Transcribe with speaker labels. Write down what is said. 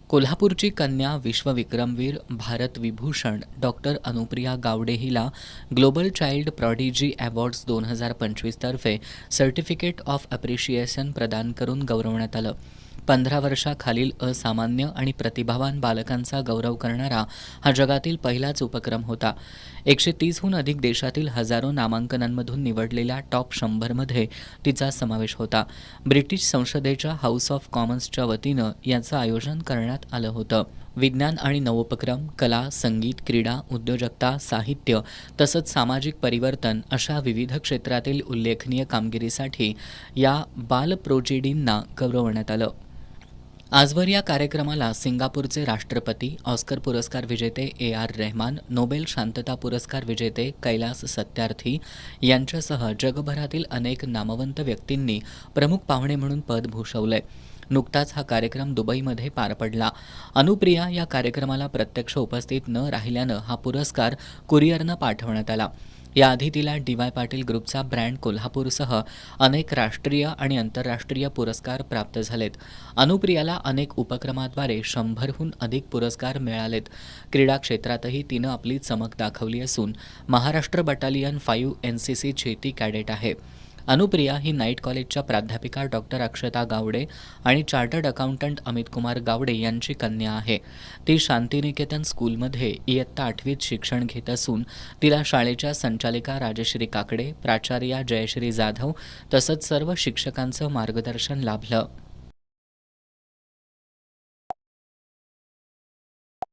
Speaker 1: कोल्हापूरची कन्या विश्वविक्रमवीर भारत विभूषण डॉक्टर अनुप्रिया गावडे हिला ग्लोबल चाइल्ड प्रॉडिजी अवॉर्ड्स 2025 तर्फे सर्टिफिकेट ऑफ अप्रिशिएशन प्रदान करून गौरवण्यात आलं. 15 वर्षाखालील असामान्य आणि प्रतिभावान बालकांचा गौरव करणारा हा जगातील पहिलाच उपक्रम होता. 130हून अधिक देशातील हजारो नामांकनांमधून निवडलेल्या टॉप 100मध्ये तिचा समावेश होता. ब्रिटिश संसदेच्या हाऊस ऑफ कॉमन्सच्या वतीनं याचं आयोजन करण्यात आलं होतं. विज्ञान आणि नवोपक्रम, कला, संगीत, क्रीडा, उद्योजकता, साहित्य तसंच सामाजिक परिवर्तन अशा विविध क्षेत्रातील उल्लेखनीय कामगिरीसाठी या बालप्रोजिडींना गौरवण्यात आलं. आजवर या कार्यक्रमाला सिंगापूरचे राष्ट्रपती, ऑस्कर पुरस्कार विजेते AR रहमान, नोबेल शांतता पुरस्कार विजेते कैलास सत्यार्थी यांच्यासह जगभरातील अनेक नामवंत व्यक्तींनी प्रमुख पाहुणे म्हणून पद भूषवलंय. नुकताच हा कार्यक्रम दुबईमध्ये पार पडला. अनुप्रिया या कार्यक्रमाला प्रत्यक्ष उपस्थित न राहिल्यानं हा पुरस्कार कुरिअरनं पाठवण्यात आला. याआधी तिला DY पाटील ग्रुपचा ब्रँड कोल्हापूरसह अनेक राष्ट्रीय आणि आंतरराष्ट्रीय पुरस्कार प्राप्त झालेत. अनुप्रियाला अनेक उपक्रमाद्वारे 100हून अधिक पुरस्कार मिळालेत. क्रीडा क्षेत्रातही तिनं आपली चमक दाखवली असून महाराष्ट्र बटालियन 5 NCCची ती कॅडेट आहे. अनुप्रिया ही नाईट कॉलेजच्या प्राध्यापिका डॉक्टर अक्षता गावडे आणि चार्टर्ड अकाउंटंट अमित कुमार गावडे यांची कन्या आहे. ती शांतिनिकेतन स्कूलमध्ये इयत्ता 8वीत शिक्षण घेत असून तिला शाळेच्या संचालिका राजश्री काकडे, प्राचार्या जयश्री जाधव तसंच सर्व शिक्षकांचं मार्गदर्शन लाभलं.